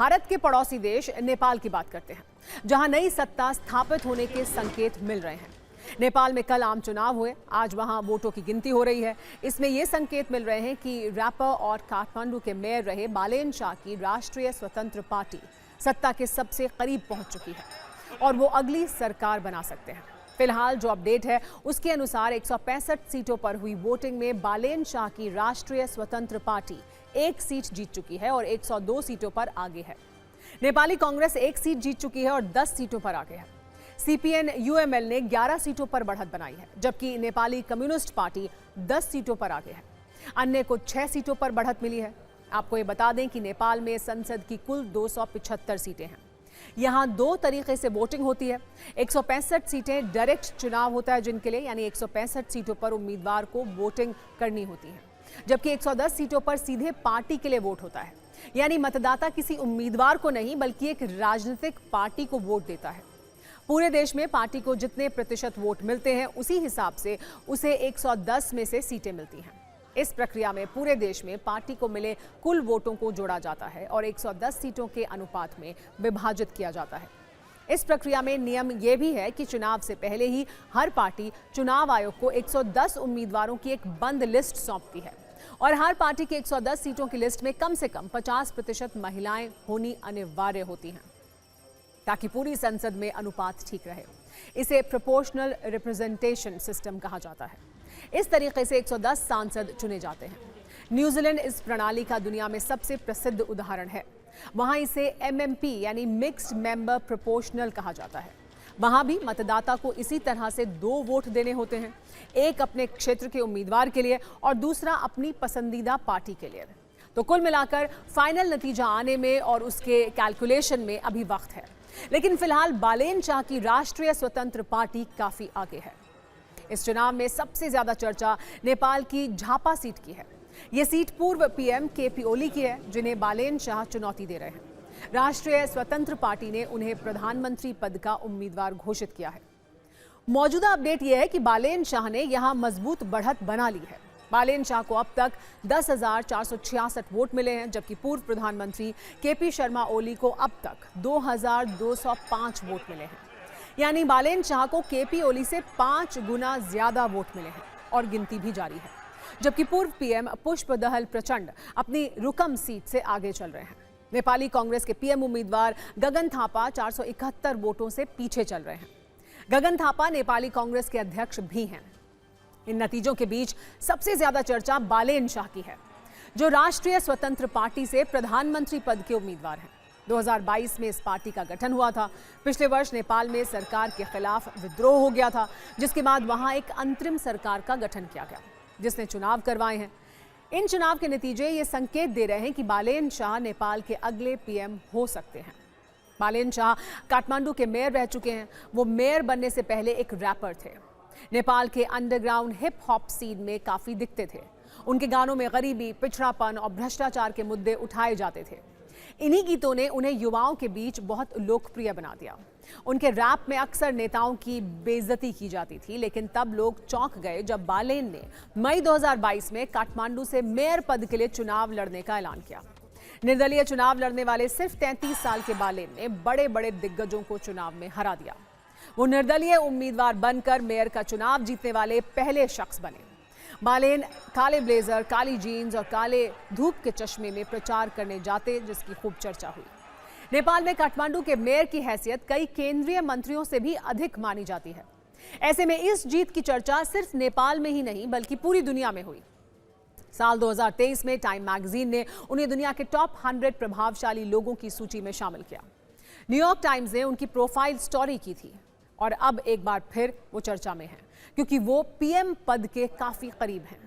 भारत के पड़ोसी देश नेपाल की बात करते हैं, जहां नई सत्ता स्थापित होने के संकेत मिल रहे हैं। नेपाल में कल आम चुनाव हुए, आज वहां वोटों की गिनती हो रही है। इसमें ये संकेत मिल रहे हैं कि रैपर और काठमांडू के मेयर रहे बालेन शाह की राष्ट्रीय स्वतंत्र पार्टी सत्ता के सबसे करीब पहुंच चुकी है और वो अगली सरकार बना सकते हैं। फिलहाल जो अपडेट है उसके अनुसार 165 सीटों पर हुई वोटिंग में बालेन शाह की राष्ट्रीय स्वतंत्र पार्टी 1 सीट जीत चुकी है और 102 सीटों पर आगे है। नेपाली कांग्रेस 1 सीट जीत चुकी है और 10 सीटों पर आगे है। सीपीएन यूएमएल ने 11 सीटों पर बढ़त बनाई है, जबकि नेपाली कम्युनिस्ट पार्टी 10 सीटों पर आगे है। अन्य को 6 सीटों पर बढ़त मिली है। आपको ये बता दें कि नेपाल में संसद की कुल 275 सीटें हैं। यहाँ 2 तरीके से वोटिंग होती है। 165 सीटें डायरेक्ट चुनाव होता है जिनके लिए, यानी 165 सीटों पर उम्मीदवार को वोटिंग करनी होती है, जबकि 110 सीटों पर सीधे पार्टी के लिए वोट होता है, यानी मतदाता किसी उम्मीदवार को नहीं बल्कि एक राजनीतिक पार्टी को वोट देता है। पूरे देश में पार्टी को जितने प्रतिशत वोट मिलते हैं उसी हिसाब से उसे 110 में से सीटें मिलती हैं। इस प्रक्रिया में पूरे देश में पार्टी को मिले कुल वोटों को जोड़ा जाता है और 110 सीटों के अनुपात में विभाजित किया जाता है। इस प्रक्रिया में नियम ये भी है कि चुनाव से पहले ही हर पार्टी चुनाव आयोग को 110 उम्मीदवारों की एक बंद लिस्ट सौंपती है और हर पार्टी की 110 सीटों की लिस्ट में कम से कम 50% महिलाएं होनी अनिवार्य होती हैं, ताकि पूरी संसद में अनुपात ठीक रहे। इसे प्रोपोर्शनल रिप्रेजेंटेशन सिस्टम कहा जाता है। इस तरीके से 110 सांसद चुने जाते हैं। न्यूजीलैंड इस प्रणाली का दुनिया में सबसे प्रसिद्ध उदाहरण है। वहां इसे एमएमपी यानी मिक्स्ड मेंबर प्रोपोर्शनल कहा जाता है। वहां भी मतदाता को इसी तरह से 2 वोट देने होते हैं, एक अपने क्षेत्र के उम्मीदवार के लिए और दूसरा अपनी पसंदीदा पार्टी के लिए। तो कुल मिलाकर फाइनल नतीजा आने में और उसके कैलकुलेशन में अभी वक्त है, लेकिन फिलहाल बालेन शाह की राष्ट्रीय स्वतंत्र पार्टी काफी आगे है। इस चुनाव में सबसे ज्यादा चर्चा नेपाल की झापा सीट की है। यह सीट पूर्व पीएम केपी ओली की है, जिन्हें बालेन शाह चुनौती दे रहे हैं। राष्ट्रीय स्वतंत्र पार्टी ने उन्हें प्रधानमंत्री पद का उम्मीदवार घोषित किया है। मौजूदा अपडेट यह है कि बालेन शाह ने यहां मजबूत बढ़त बना ली है। बालेन शाह को अब तक 10,466 वोट मिले हैं, जबकि पूर्व प्रधानमंत्री केपी शर्मा ओली को अब तक 2,205 वोट मिले हैं। यानी बालेन शाह को केपी ओली से 5 गुना ज्यादा वोट मिले हैं और गिनती भी जारी है, जबकि पूर्व पीएम पुष्पदहल प्रचंड अपनी रुकम सीट से आगे चल रहे हैं। नेपाली कांग्रेस के पीएम उम्मीदवार गगन थापा 471 वोटों से पीछे चल रहे हैं। गगन थापा नेपाली कांग्रेस के अध्यक्ष भी हैं। इन नतीजों के बीच सबसे ज्यादा चर्चा बालेन शाह की है, जो राष्ट्रीय स्वतंत्र पार्टी से प्रधानमंत्री पद के उम्मीदवार हैं। 2022 में इस पार्टी का गठन हुआ था। पिछले वर्ष नेपाल में सरकार के खिलाफ विद्रोह हो गया था, जिसके बाद वहां एक अंतरिम सरकार का गठन किया गया, जिसने चुनाव करवाए हैं। इन चुनाव के नतीजे ये संकेत दे रहे हैं कि बालेन शाह नेपाल के अगले पीएम हो सकते हैं। बालेन शाह काठमांडू के मेयर रह चुके हैं। वो मेयर बनने से पहले एक रैपर थे। नेपाल के अंडरग्राउंड हिप हॉप सीन में काफी दिखते थे। उनके गानों में गरीबी, पिछड़ापन और भ्रष्टाचार के मुद्दे उठाए जाते थे। इन्हीं गीतों ने उन्हें युवाओं के बीच बहुत लोकप्रिय बना दिया। उनके रैप में अक्सर नेताओं की बेइज्जती की जाती थी, लेकिन तब लोग चौंक गए जब बालेन ने मई 2022 में काठमांडू से मेयर पद के लिए चुनाव लड़ने का ऐलान किया। निर्दलीय चुनाव लड़ने वाले सिर्फ 33 साल के बालेन ने बड़े बड़े दिग्गजों को चुनाव में हरा दिया। वो निर्दलीय उम्मीदवार बनकर मेयर का चुनाव जीतने वाले पहले शख्स बने। बालेन काले ब्लेजर, काली जीन्स और काले धूप के चश्मे में प्रचार करने जाते, जिसकी खूब चर्चा हुई। नेपाल में काठमांडू के मेयर की हैसियत कई केंद्रीय मंत्रियों से भी अधिक मानी जाती है। ऐसे में इस जीत की चर्चा सिर्फ नेपाल में ही नहीं बल्कि पूरी दुनिया में हुई। साल 2023 में टाइम मैगजीन ने उन्हें दुनिया के टॉप 100 प्रभावशाली लोगों की सूची में शामिल किया। न्यूयॉर्क टाइम्स ने उनकी प्रोफाइल स्टोरी की थी और अब एक बार फिर वो चर्चा में है, क्योंकि वो पीएम पद के काफी करीब हैं।